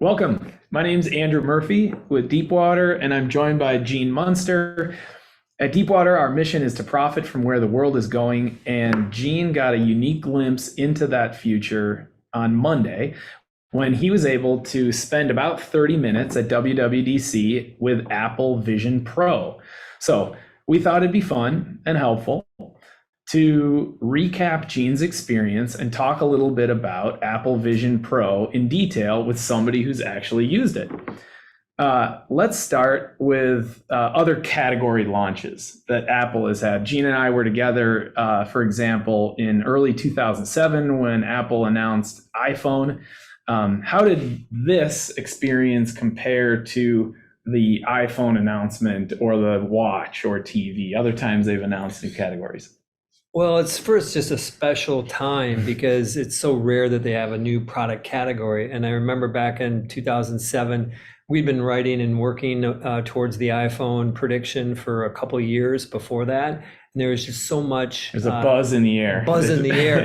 Welcome. My name's Andrew Murphy with Deepwater, and I'm joined by Gene Munster. At Deepwater, our mission is to profit from where the world is going, and Gene got a unique glimpse into that future on Monday when he was able to spend about 30 minutes at WWDC with Apple Vision Pro. So we thought it'd be fun and helpful to recap Gene's experience and talk a little bit about Apple Vision Pro in detail with somebody who's actually used it. Let's start with other category launches that Apple has had. Gene and I were together, for example, in early 2007 when Apple announced iPhone. How did this experience compare to the iPhone announcement or the watch or TV, other times they've announced new categories? Well, it's first just a special time because it's so rare that they have a new product category. And I remember back in 2007, we'd been writing and working towards the iPhone prediction for a couple of years before that. And there was just so much. There's a buzz in the air.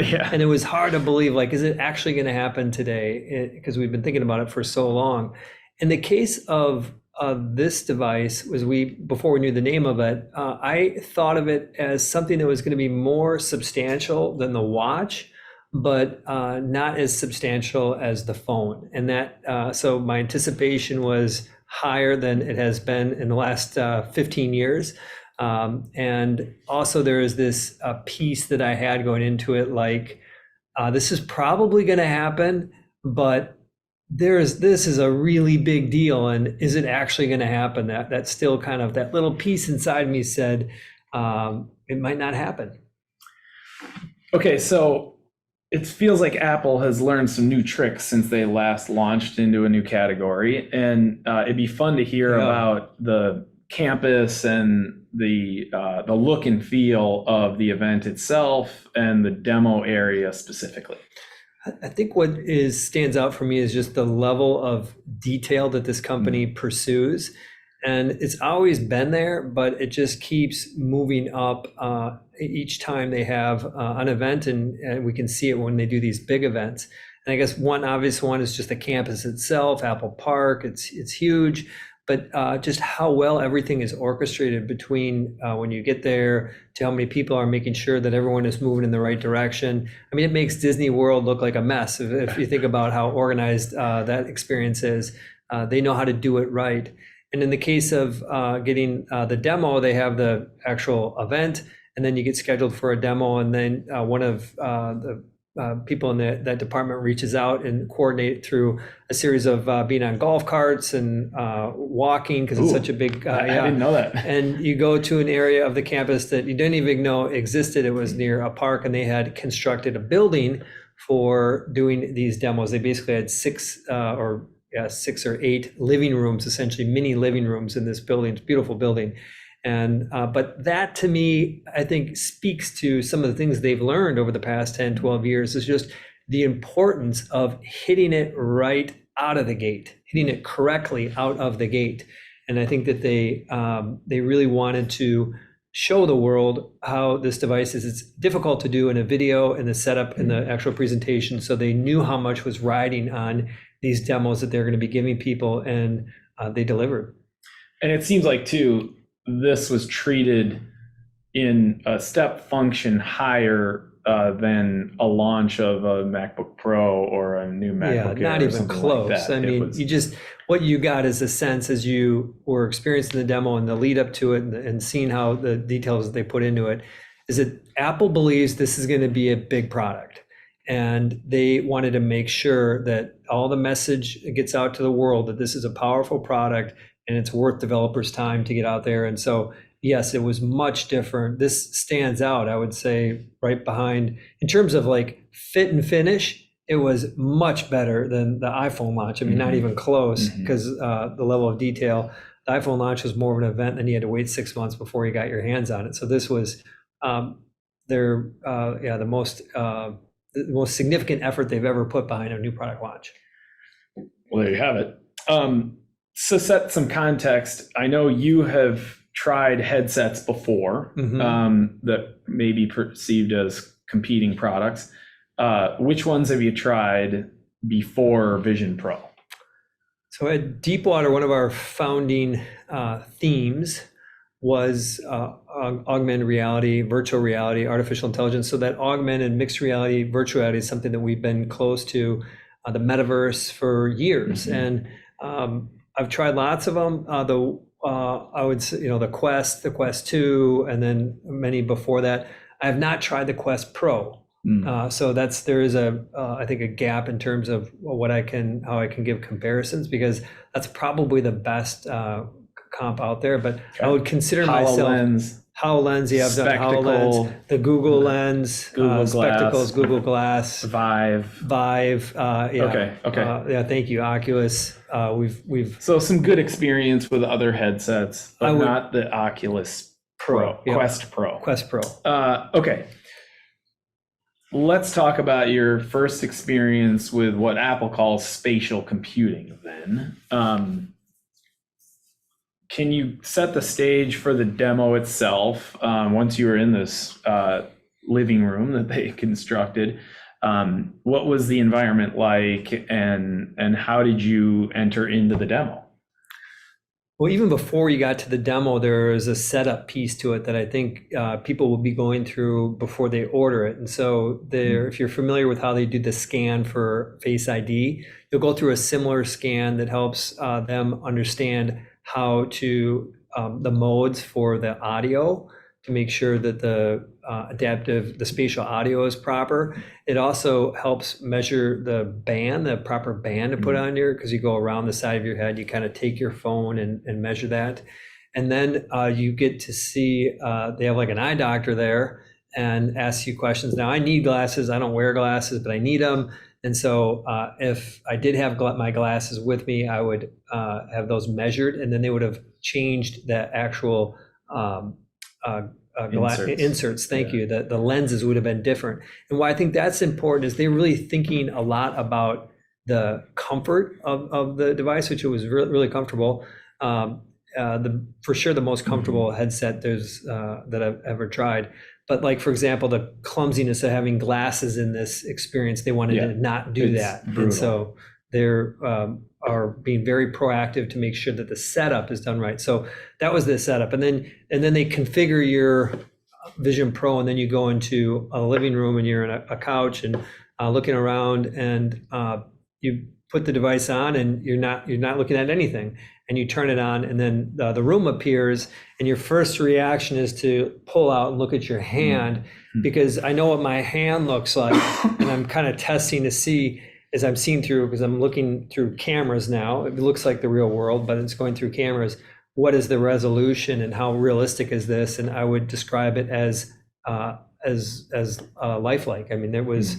Yeah. And it was hard to believe, like, is it actually going to happen today? Because we've been thinking about it for so long. In the case of this device, before we knew the name of it, I thought of it as something that was going to be more substantial than the watch, but not as substantial as the phone. And so my anticipation was higher than it has been in the last 15 years. And also there is this piece that I had going into it, like, this is probably going to happen, but this is a really big deal, and is it actually going to happen? That's still kind of that little piece inside me said it might not happen. Okay, so it feels like Apple has learned some new tricks since they last launched into a new category, and it'd be fun to hear about the campus and the look and feel of the event itself and the demo area specifically. I think what stands out for me is just the level of detail that this company pursues. And it's always been there, but it just keeps moving up each time they have an event, and we can see it when they do these big events. And I guess one obvious one is just the campus itself, Apple Park. It's huge, but just how well everything is orchestrated between when you get there to how many people are making sure that everyone is moving in the right direction. I mean, it makes Disney World look like a mess if you think about how organized that experience is. They know how to do it right. And in the case of getting the demo, they have the actual event, and then you get scheduled for a demo, and then one of the people in that department reaches out and coordinate through a series of being on golf carts and walking, because it's such a big. I didn't know that. And you go to an area of the campus that you didn't even know existed. It was near a park, and they had constructed a building for doing these demos. They basically had six or 8 living rooms, essentially mini living rooms in this building. It's a beautiful building. And but that, to me, I think speaks to some of the things they've learned over the past 10, 12 years, is just the importance of hitting it right out of the gate, hitting it correctly out of the gate. And I think that they really wanted to show the world how this device is. It's difficult to do in a video and the setup and the actual presentation. So they knew how much was riding on these demos that they're going to be giving people, and they delivered. And it seems like, too, this was treated in a step function higher than a launch of a MacBook Pro or a new MacBook Air. Not even close. Like I mean, what you got is a sense as you were experiencing the demo and the lead up to it and seeing how the details that they put into it, is that Apple believes this is going to be a big product. And they wanted to make sure that all the message gets out to the world that this is a powerful product and it's worth developers' time to get out there. And so, yes, it was much different. This stands out, I would say, right behind, in terms of like fit and finish, it was much better than the iPhone launch. I mean, not even close, because the level of detail. The iPhone launch was more of an event, and you had to wait 6 months before you got your hands on it. So this was the most significant effort they've ever put behind a new product launch. Well, there you have it. So set some context. I know you have tried headsets before that may be perceived as competing products. Which ones have you tried before Vision Pro? So at Deepwater, one of our founding themes was augmented reality, virtual reality, artificial intelligence. So that augmented mixed reality, virtual reality is something that we've been close to, the metaverse for years. And I've tried lots of them. I would say, the Quest 2, and then many before that. I have not tried the Quest Pro. So there is I think a gap in terms of how I can give comparisons, because that's probably the best comp out there. But I would consider myself HoloLens. Yeah, I've done HoloLens, the Google Lens, Google Spectacles, Glass, Google Glass, Vive. Yeah. Okay. Yeah, thank you, Oculus. We've So some good experience with other headsets, but not the Oculus Pro, yeah. Quest Pro. Quest Pro. Okay. Let's talk about your first experience with what Apple calls spatial computing then. Can you set the stage for the demo itself? Once you were in this living room that they constructed, what was the environment like, and how did you enter into the demo? Well, even before you got to the demo, there is a setup piece to it that I think people will be going through before they order it. And so if you're familiar with how they do the scan for Face ID, you'll go through a similar scan that helps them understand how to the modes for the audio to make sure that the spatial audio is proper. It also helps measure the proper band to put on your, because you go around the side of your head, you kind of take your phone and measure that. And then you get to see, they have like an eye doctor there and asks you questions. Now, I need glasses. I don't wear glasses, but I need them. And so if I did have my glasses with me, I would have those measured, and then they would have changed the actual inserts. Thank you. The lenses would have been different. And why I think that's important is they're really thinking a lot about the comfort of the device, which it was really comfortable. For sure, the most comfortable headset that I've ever tried. But like, for example, the clumsiness of having glasses in this experience, they wanted to not do that. Brutal. And so they're are being very proactive to make sure that the setup is done right. So that was the setup. And then they configure your Vision Pro, and then you go into a living room and you're in a couch and looking around, and you put the device on and you're not looking at anything, and you turn it on, and then the room appears, and your first reaction is to pull out and look at your hand, because I know what my hand looks like, and I'm kind of testing to see, as I'm seeing through, because I'm looking through cameras now, it looks like the real world, but it's going through cameras. What is the resolution and how realistic is this? And I would describe it as lifelike. I mean, it was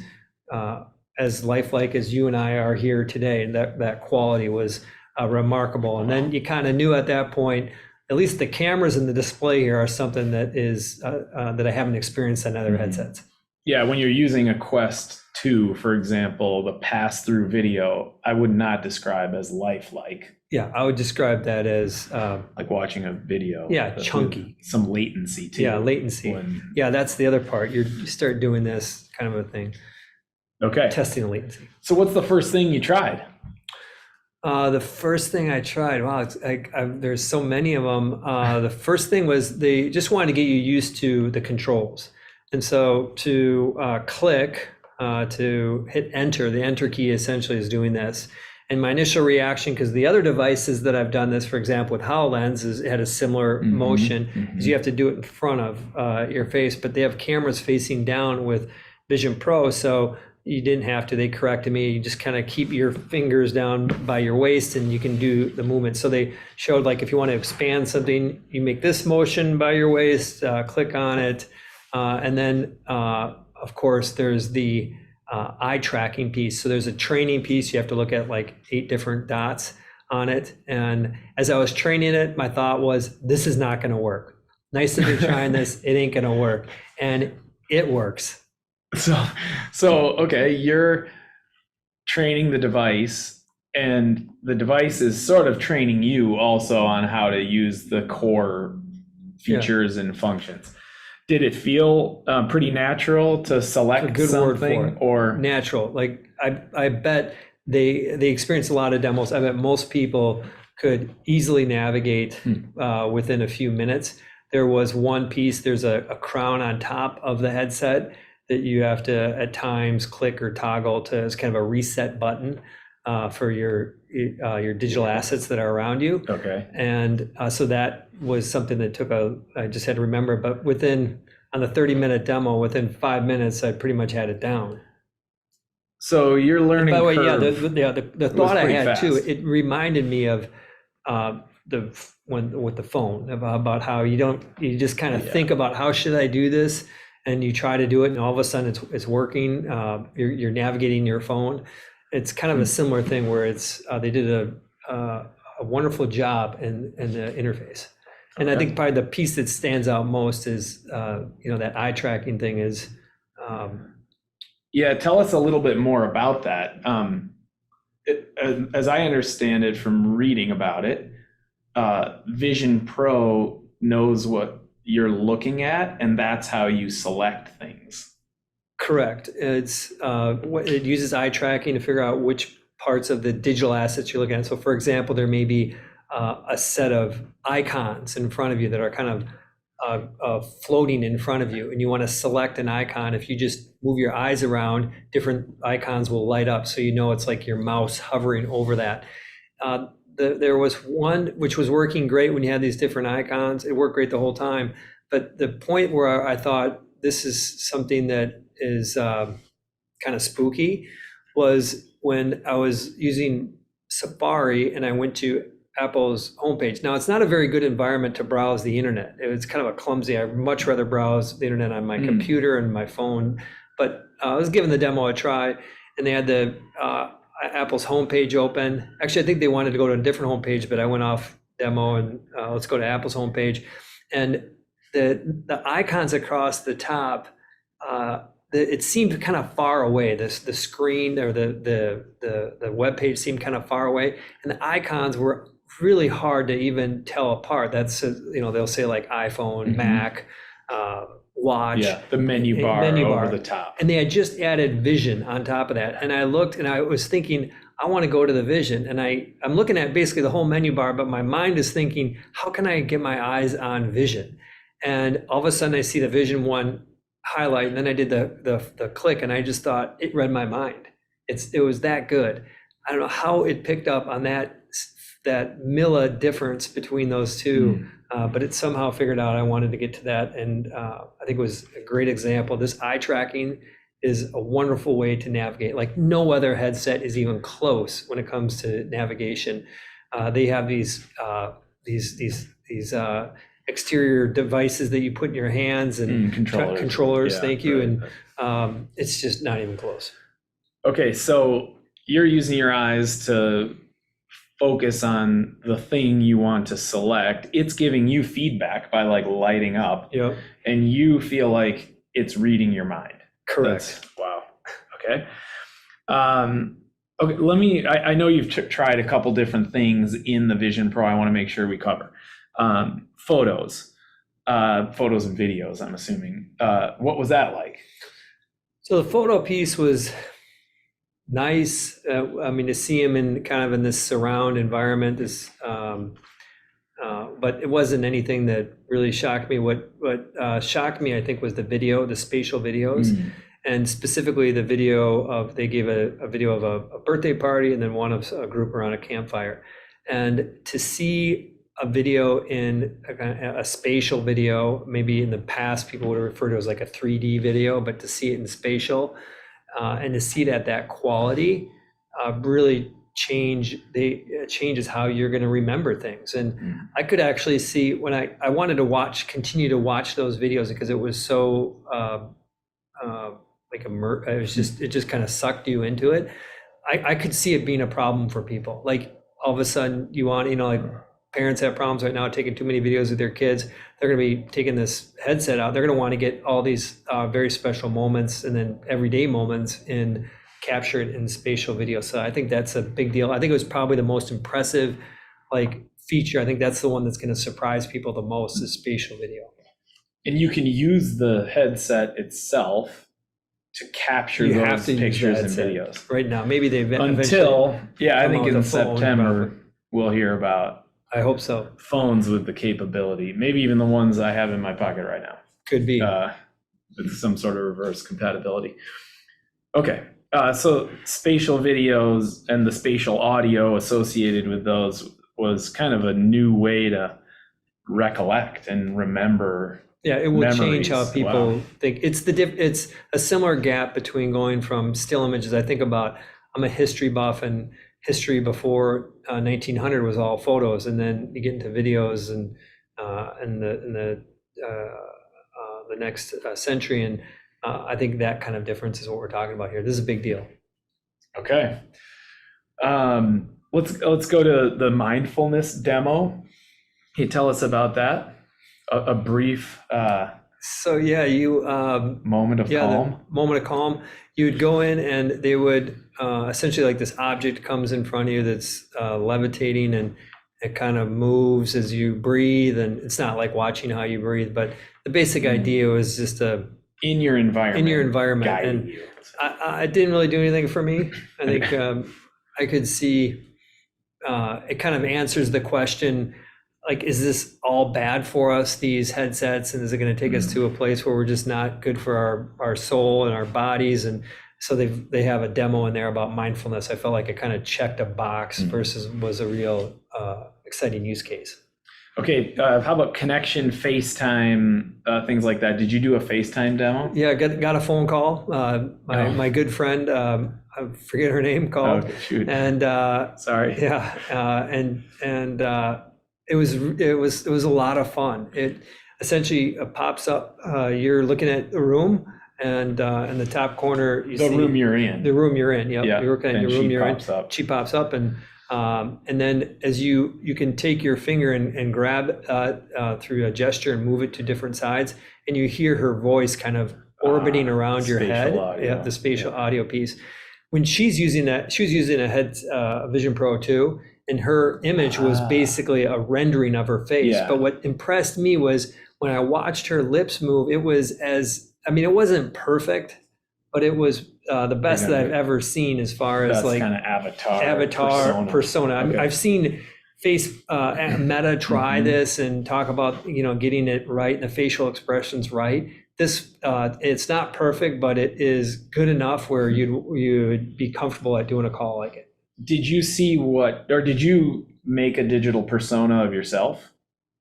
as lifelike as you and I are here today, and that quality was remarkable. And then you kind of knew at that point, at least the cameras and the display here are something that is that I haven't experienced on other headsets. Yeah, when you're using a Quest 2, for example, the pass-through video, I would not describe as lifelike. Yeah, I would describe that as like watching a video. Yeah, chunky. Some latency too. Yeah, latency. Yeah, that's the other part. You start doing this kind of a thing. Okay. Testing the latency. So what's the first thing you tried? The first thing I tried, wow, there's so many of them. The first thing was they just wanted to get you used to the controls. And so to click, to hit enter, the enter key essentially is doing this. And my initial reaction, because the other devices that I've done this, for example, with HoloLens, it had a similar motion, because you have to do it in front of your face, but they have cameras facing down with Vision Pro, so you didn't have to. They corrected me. You just kind of keep your fingers down by your waist and you can do the movement. So they showed, like, if you want to expand something, you make this motion by your waist, click on it. And then, of course, there's the eye tracking piece. So there's a training piece. You have to look at like 8 different dots on it. And as I was training it, my thought was, this is not going to work. Nice that you're trying this. It ain't going to work. And it works. So okay, you're training the device, and the device is sort of training you also on how to use the core features and functions. Did it feel pretty natural to select a good something? word for it. Or natural? Like I bet they experienced a lot of demos. I bet most people could easily navigate within a few minutes. There was one piece, there's a crown on top of the headset that you have to at times click or toggle to, as kind of a reset button for your digital assets that are around you. Okay. And so that was something that I just had to remember, but on the 30-minute demo, within 5 minutes, I pretty much had it down. So your learning By the way, curve the thought I had fast. too, it reminded me of with the phone about how you just kind of think about how should I do this, and you try to do it, and all of a sudden it's working. You're navigating your phone. It's kind of a similar thing where they did a wonderful job in the interface. And I think probably the piece that stands out most is that eye tracking thing is. Yeah, tell us a little bit more about that. As I understand it from reading about it, Vision Pro knows what you're looking at, and that's how you select things. Correct. It uses eye tracking to figure out which parts of the digital assets you're looking at. So, for example, there may be a set of icons in front of you that are kind of floating in front of you, and you want to select an icon. If you just move your eyes around, different icons will light up, so it's like your mouse hovering over that. There was one which was working great when you had these different icons. It worked great the whole time. But the point where I thought this is something that is kind of spooky was when I was using Safari and I went to Apple's homepage. Now, it's not a very good environment to browse the internet. It's kind of a clumsy. I'd much rather browse the internet on my computer and my phone. But I was giving the demo a try, and they had the Apple's homepage open. Actually, I think they wanted to go to a different homepage, but I went off demo and let's go to Apple's homepage. And the icons across the top, it seemed kind of far away. The screen or the web page seemed kind of far away, and the icons were really hard to even tell apart. That's they'll say like iPhone, Mac, watch. Yeah, the menu bar over the top. And they had just added Vision on top of that. And I looked and I was thinking, I want to go to the Vision. And I'm looking at basically the whole menu bar, but my mind is thinking, how can I get my eyes on Vision? And all of a sudden I see the Vision one highlight, and then I did the click, and I just thought it read my mind. It was that good. I don't know how it picked up on that milli difference between those two, but it somehow figured out I wanted to get to that, and I think it was a great example. This eye tracking is a wonderful way to navigate. Like no other headset is even close when it comes to navigation. They have these exterior devices that you put in your hands and controllers. Yeah, thank you. right. And it's just not even close. Okay, so you're using your eyes to focus on the thing you want to select. It's giving you feedback by like lighting up. Yep. And you feel like it's reading your mind. Correct. Wow. Okay. Okay. I know you've tried a couple different things in the Vision Pro. I want to make sure we cover. Photos and videos, I'm assuming. What was that like? So the photo piece was nice. To see him in this surround environment, but it wasn't anything that really shocked me. What shocked me, I think, was the spatial videos, and specifically the video they gave a video of a birthday party and then one of a group around a campfire, and to see a video in a spatial video. Maybe in the past people would have referred to it as like a 3D video, but to see it in spatial and to see it at that quality really changes how you're going to remember things. And I could actually see when I wanted to continue to watch those videos because it was so it just kind of sucked you into it. I could see it being a problem for people. Like all of a sudden you want, like parents have problems right now taking too many videos of their kids. They're going to be taking this headset out. They're going to want to get all these very special moments and then everyday moments captured in spatial video. So I think that's a big deal. I think it was probably the most impressive feature. I think that's the one that's going to surprise people the most is spatial video. And you can use the headset itself to capture You have those to use pictures that and set. videos. Right now, maybe they Until, eventually yeah, I come think out in with a phone, September, probably. we'll hear about I hope so. phones with the capability, maybe even the ones I have in my pocket right now, Could be. with some sort of reverse compatibility. Okay, so spatial videos and the spatial audio associated with those was kind of a new way to recollect and remember. Yeah, it will change how memories. people Wow. think. It's a similar gap between going from still images. I think about, I'm a history buff, and history before 1900 was all photos, and then you get into videos and the next century, and I think that kind of difference is what we're talking about here. This is a big deal. Okay. Let's go to the mindfulness demo. Can you tell us about that? A brief So yeah, you moment of calm. the moment of calm. You would go in, and they would essentially, like, this object comes in front of you that's levitating, and it kind of moves as you breathe. And it's not like watching how you breathe, but the basic idea was just in your environment. Guiding And you. I didn't really do anything for me. I think I could see it kind of answers the question, like, is this all bad for us, these headsets, and is it going to take us to a place where we're just not good for our soul and our bodies? And so they have a demo in there about mindfulness. I felt like it kind of checked a box versus was a real exciting use case. Okay, how about connection, FaceTime, things like that? Did you do a FaceTime demo? Yeah, got a phone call. My good friend, I forget her name, called. Oh, shoot. And sorry. Yeah, and it was a lot of fun. It essentially pops up. You're looking at the room, and in the top corner you see the room you're in. The room you're in. Yep. Yeah. You're looking at your room you're in. Up. She pops up, and then as you can take your finger and grab through a gesture and move it to different sides, and you hear her voice kind of orbiting around your head. Audio. Yeah, the spatial audio piece. When she's using that, she was using a Vision Pro 2, and her image was basically a rendering of her face. Yeah. But what impressed me was when I watched her lips move, it was it wasn't perfect, but it was the best that I've ever seen as far as like kind of avatar persona. Okay. I've seen Meta try this and talk about getting it right and the facial expressions right. This it's not perfect, but it is good enough where you'd be comfortable at doing a call like it. Did you see did you make a digital persona of yourself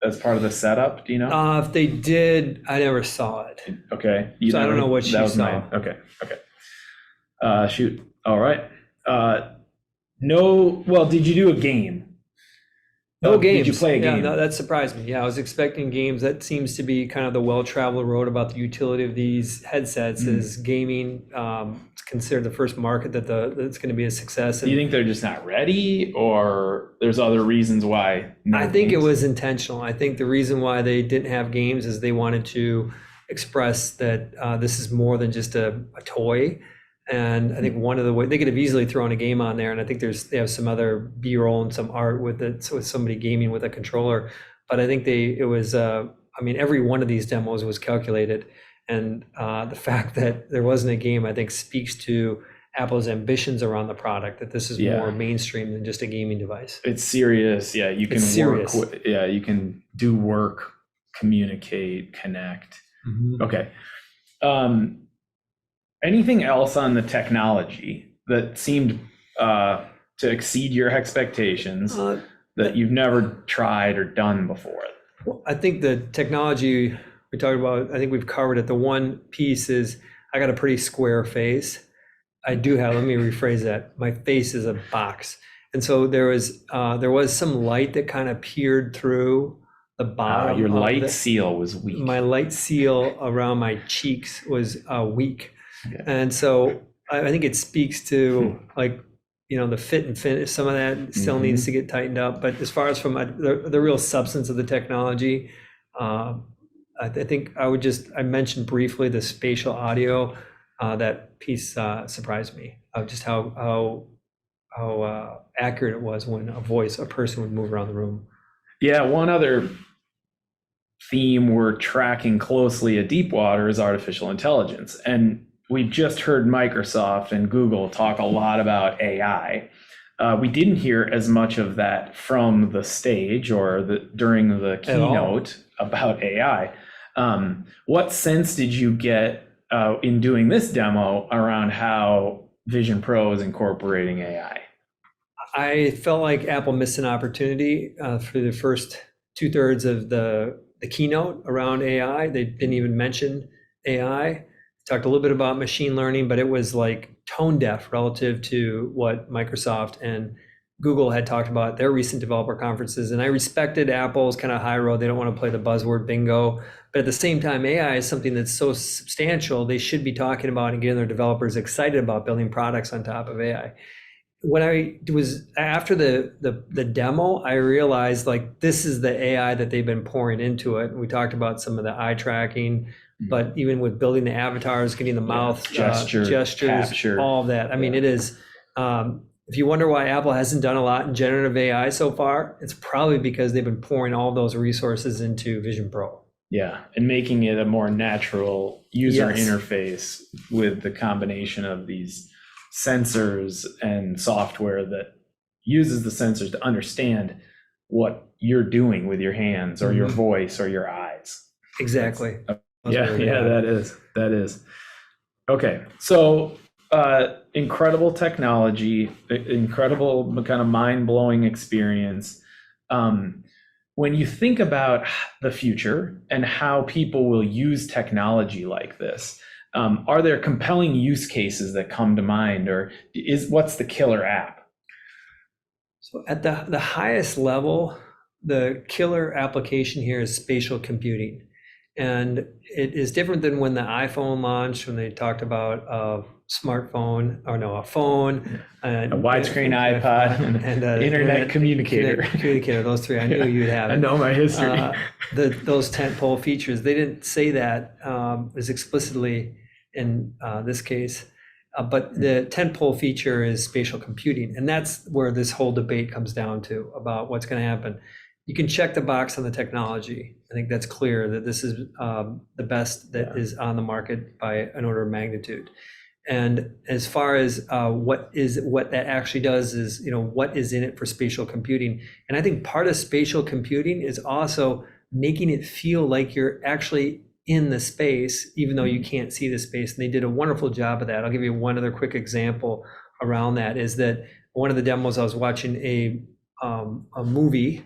as part of the setup? Do you know? If they did, I never saw it. Okay. So I don't know what she saw. Okay. Shoot. All right. No. Well, did you do a game? No games. Did you play a game? Yeah, no, that surprised me. Yeah, I was expecting games. That seems to be kind of the well-traveled road about the utility of these headsets is gaming. It's considered the first market that's going to be a success. Do you think they're just not ready, or there's other reasons why? I think it was intentional. I think the reason why they didn't have games is they wanted to express that this is more than just a toy. And I think one of the ways they could have easily thrown a game on there, and I think they have some other B-roll and some art with it, with somebody gaming with a controller. But I think every one of these demos was calculated, and the fact that there wasn't a game, I think, speaks to Apple's ambitions around the product. That this is more mainstream than just a gaming device. It's serious. Yeah, you can work. You can do work, communicate, connect. Mm-hmm. Okay. Anything else on the technology that seemed to exceed your expectations that you've never tried or done before? Well, I think the technology we talked about, I think we've covered it. The one piece is I got a pretty square face. Let me rephrase that. My face is a box. And so there was some light that kind of peered through the bottom. Your light seal was weak. My light seal around my cheeks was weak. Okay. And so I think it speaks to the fit and finish. Some of that still needs to get tightened up. But as far as from the real substance of the technology, I think I mentioned briefly the spatial audio. That piece surprised me of just how accurate it was when a person would move around the room. Yeah, one other theme we're tracking closely at Deepwater is artificial intelligence. And we've just heard Microsoft and Google talk a lot about AI. We didn't hear as much of that from the stage or during the keynote about AI. What sense did you get in doing this demo around how Vision Pro is incorporating AI? I felt like Apple missed an opportunity for the first 2/3 of the keynote around AI. They didn't even mention AI. Talked a little bit about machine learning, but it was like tone deaf relative to what Microsoft and Google had talked about at their recent developer conferences. And I respected Apple's kind of high road. They don't want to play the buzzword bingo. But at the same time, AI is something that's so substantial, they should be talking about and getting their developers excited about building products on top of AI. When I was after the demo, I realized like this is the AI that they've been pouring into it. We talked about some of the eye tracking, but even with building the avatars, getting the mouth gestures, capture, all of that. I mean, it is. If you wonder why Apple hasn't done a lot in generative AI so far, it's probably because they've been pouring all those resources into Vision Pro. Yeah, and making it a more natural user interface with the combination of these sensors and software that uses the sensors to understand what you're doing with your hands or your voice or your eyes. Exactly. That is. Okay, so incredible technology, incredible kind of mind-blowing experience. When you think about the future and how people will use technology like this, are there compelling use cases that come to mind, or what's the killer app? So at the highest level, the killer application here is spatial computing. And it is different than when the iPhone launched, when they talked about a smartphone, or no, a phone, a widescreen iPod, and an internet communicator. Those three, I knew you'd have it. I know my history. Those tentpole features, they didn't say that as explicitly in this case, but the tentpole feature is spatial computing. And that's where this whole debate comes down to about what's going to happen. You can check the box on the technology. I think that's clear that this is the best that is on the market by an order of magnitude. And as far as what that actually does is, what is in it for spatial computing? And I think part of spatial computing is also making it feel like you're actually in the space, even though you can't see the space. And they did a wonderful job of that. I'll give you one other quick example around that. Is that one of the demos I was watching a movie.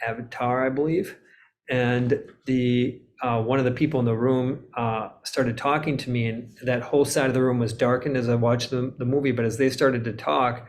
Avatar, I believe, and the one of the people in the room started talking to me, and that whole side of the room was darkened as I watched the movie. But as they started to talk,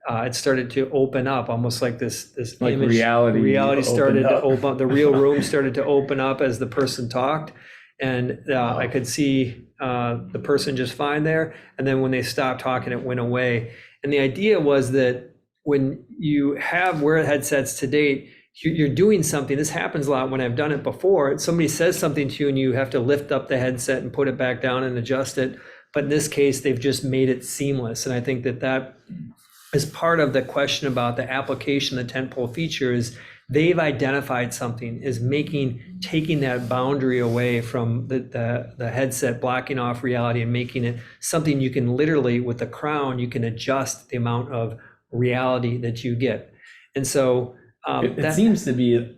it started to open up, almost like this like image. Reality started to open up. The real room started to open up as the person talked, and I could see the person just fine there. And then when they stopped talking, it went away. And the idea was that when you have wear headsets to date, you're doing something. This happens a lot when I've done it before. Somebody says something to you and you have to lift up the headset and put it back down and adjust it. But in this case, they've just made it seamless. And I think that is part of the question about the application, the tentpole feature is they've identified something is taking that boundary away from the headset, blocking off reality and making it something you can literally, with the crown, you can adjust the amount of reality that you get. And so it seems to be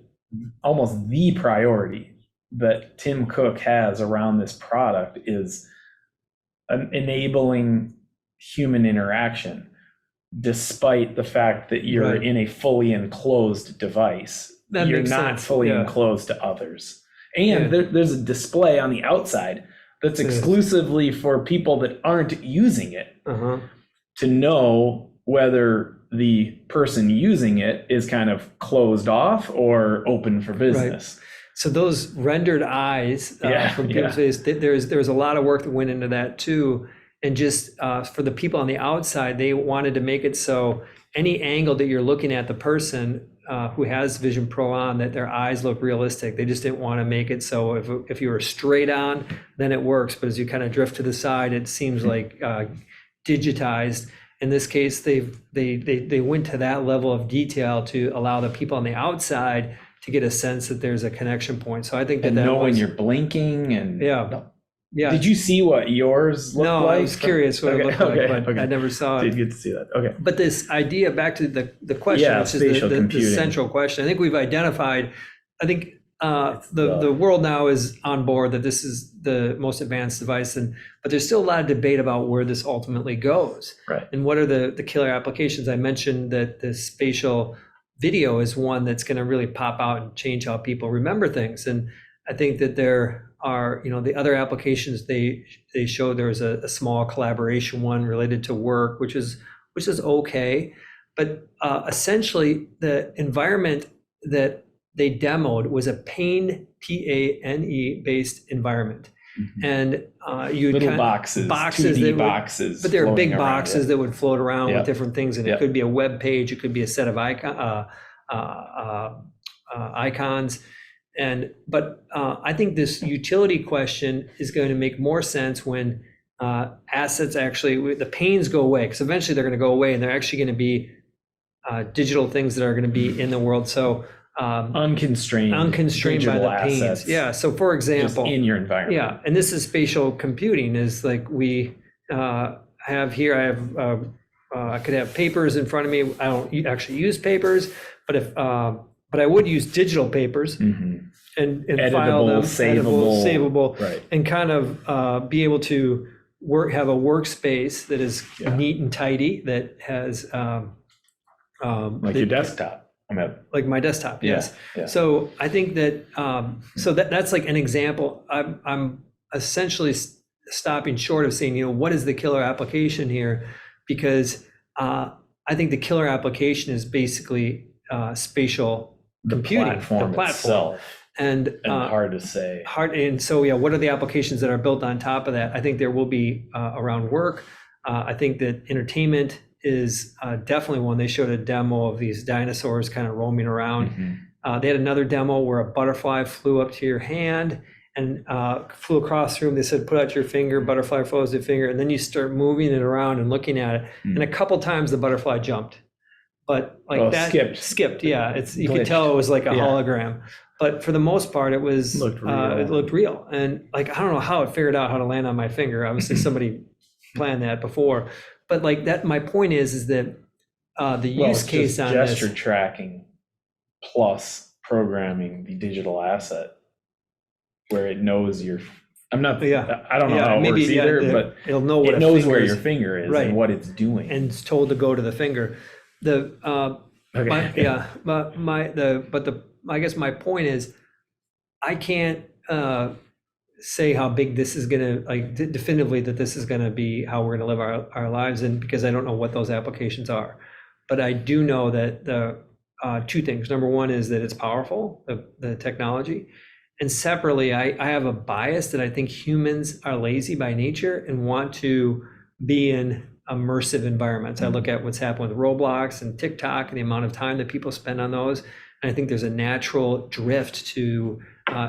almost the priority that Tim Cook has around this product is enabling human interaction, despite the fact that you're in a fully enclosed device. You're not fully enclosed to others. And there's a display on the outside that's exclusively for people that aren't using it to know whether the person using it is kind of closed off or open for business. Right. So those rendered eyes from people's face, there's a lot of work that went into that too. And just for the people on the outside, they wanted to make it so any angle that you're looking at the person who has Vision Pro on, that their eyes look realistic. They just didn't want to make it so if you were straight on, then it works. But as you kind of drift to the side, it seems like digitized. In this case, they went to that level of detail to allow the people on the outside to get a sense that there's a connection point. So I think that know when you're blinking and Yeah. Did you see what yours looked like? No, I was curious what it looked like, but I never saw it. Did get to see that. Okay. But this idea, back to the question, Yeah, which is spatial the computing. central question. I think we've identified, I think the world now is on board that this is the most advanced device, but there's still a lot of debate about where this ultimately goes. Right. And what are the killer applications. I mentioned that the spatial video is one that's going to really pop out and change how people remember things. And I think that there are, the other applications they show. There's a small collaboration one related to work, which is okay. But essentially the environment that they demoed was a PANE, PANE based environment. Mm-hmm. And you little boxes 2D boxes, but there are big boxes that would float around with different things, and it could be a web page, it could be a set of icons. But I think this utility question is going to make more sense when assets the panes go away, because eventually they're going to go away, and they're actually going to be digital things that are going to be in the world. So unconstrained by the panes. Yeah. So for example, just in your environment. Yeah. And this is spatial computing. Is like we have here. I could have papers in front of me. I don't actually use papers, but I would use digital papers. Mm-hmm. And editable, file them, savable, right. And kind of be able to have a workspace that is neat and tidy, that has your desktop. Like my desktop, yes. Yeah. So I think that that's like an example. I'm essentially stopping short of saying, what is the killer application here? Because I think the killer application is basically spatial computing, the platform itself. And hard to say. And so, what are the applications that are built on top of that? I think there will be around work. I think that entertainment is definitely one. They showed a demo of these dinosaurs kind of roaming around. Mm-hmm. They had another demo where a butterfly flew up to your hand and flew across the room. They said, put out your finger, butterfly follows your finger, and then you start moving it around and looking at it. Mm-hmm. And a couple times the butterfly jumped. But skipped. Yeah, you could tell it was like a hologram. But for the most part, it looked real. And I don't know how it figured out how to land on my finger. Obviously, somebody planned that before. But that, my point is that the use case on this gesture tracking plus programming the digital asset where it knows your. I'm not. I don't know how it works either, but it'll know what it knows where your finger is and what it's doing, and it's told to go to the finger. I guess my point is, I can't say how big this is going to, definitively that this is going to be how we're going to live our lives, and because I don't know what those applications are. But I do know that the two things. Number one is that it's powerful, the technology. And separately, I have a bias that I think humans are lazy by nature and want to be in immersive environments. I look at what's happened with Roblox and TikTok and the amount of time that people spend on those. And I think there's a natural drift to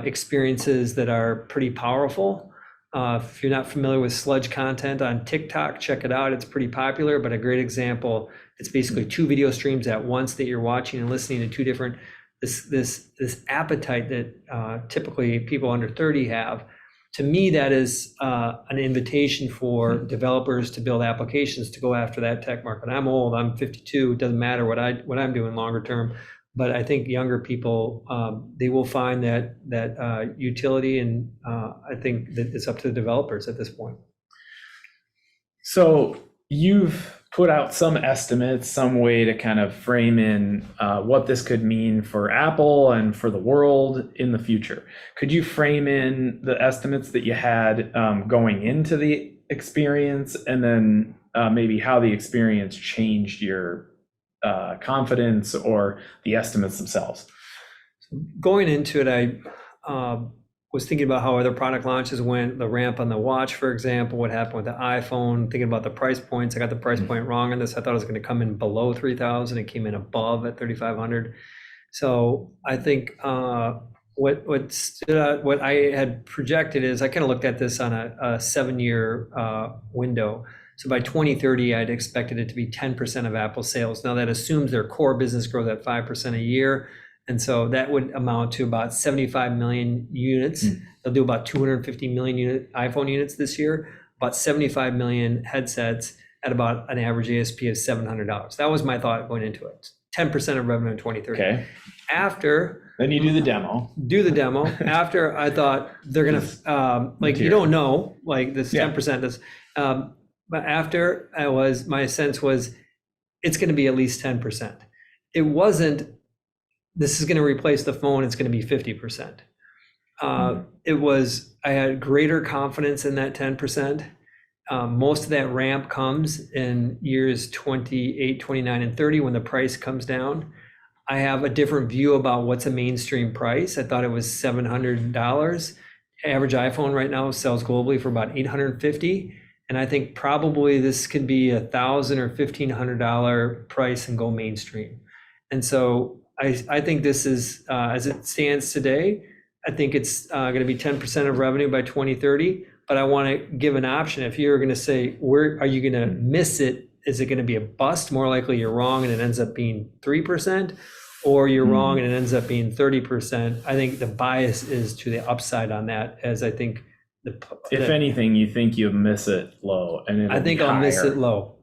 experiences that are pretty powerful. If you're not familiar with sludge content on TikTok, check it out. It's pretty popular, but a great example. It's basically two video streams at once that you're watching and listening to two different, this appetite that typically people under 30 have. To me, that is an invitation for developers to build applications to go after that tech market. I'm old, I'm 52, it doesn't matter what I'm doing longer term. But I think younger people, they will find that utility, and I think that it's up to the developers at this point. So you've put out some estimates, some way to kind of frame in what this could mean for Apple and for the world in the future. Could you frame in the estimates that you had going into the experience, and then maybe how the experience changed your confidence or the estimates themselves? Going into it, I was thinking about how other product launches went, the ramp on the watch, for example, what happened with the iPhone, thinking about the price points. I got the price point wrong on this. I thought it was going to come in below 3,000. It came in above at 3,500. So I think what stood out, what I had projected is I kind of looked at this on a 7-year window. So by 2030, I'd expected it to be 10% of Apple sales. Now that assumes their core business grows at 5% a year, And so that would amount to about 75 million units. They'll do about 250 million iPhone units this year, about 75 million headsets at about an average ASP of $700. That was my thought going into it. 10% of revenue in 2030. Okay. Then you do the demo. After I thought they're going to, like, you don't know, like this 10% is, but after my sense was it's going to be at least 10%. It wasn't, this is going to replace the phone, it's going to be 50%. It was, I had greater confidence in that 10%. Most of that ramp comes in years 28, 29, and 30 when the price comes down. I have a different view about what's a mainstream price. I thought it was $700. Average iPhone right now sells globally for about $850. And I think probably this could be $1,000 or $1,500 price and go mainstream. And so I think this is, as it stands today, I think it's going to be 10% of revenue by 2030. But I want to give an option. If you're going to say, where are you going to miss it? Is it going to be a bust? More likely you're wrong and it ends up being 3%, or you're wrong and it ends up being 30%. I think the bias is to the upside on that, as I think if anything, you think you miss it low, and I think I'll miss it low.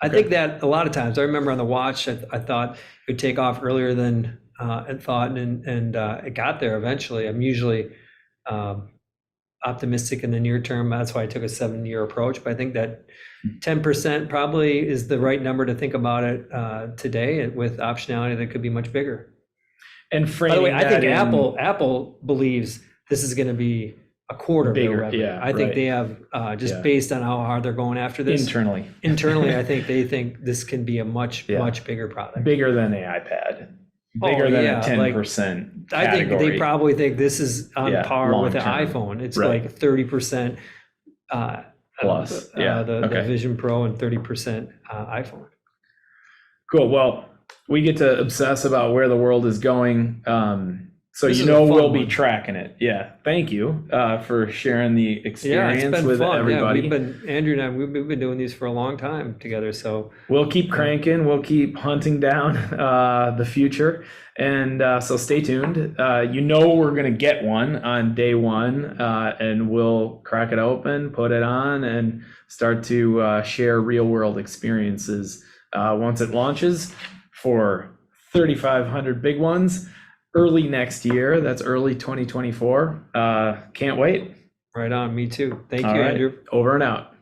I think that a lot of times, I remember on the watch, I thought it would take off earlier than I thought, and it got there eventually. I'm usually optimistic in the near term. That's why I took a 7-year approach. But I think that 10% probably is the right number to think about it today, with optionality that could be much bigger. And by the way, I think Apple believes this is going to be a quarter bigger of their revenue. Yeah, I think they have based on how hard they're going after this internally. I think they think this can be a much bigger product, bigger than the iPad. Bigger than a 10% I think they probably think this is on par with the iPhone. It's like 30% plus the Vision Pro and 30% iPhone. Cool. Well, we get to obsess about where the world is going. So we'll be tracking it. Yeah. Thank you for sharing the experience with everybody. Andrew and I, we've been doing these for a long time together. So we'll keep cranking. We'll keep hunting down the future. And so stay tuned. We're going to get one on day one, and we'll crack it open, put it on, and start to share real world experiences once it launches for 3,500 big ones. Early next year. That's early 2024. Can't wait. Right on. Me too. Thank you, Andrew. Over and out.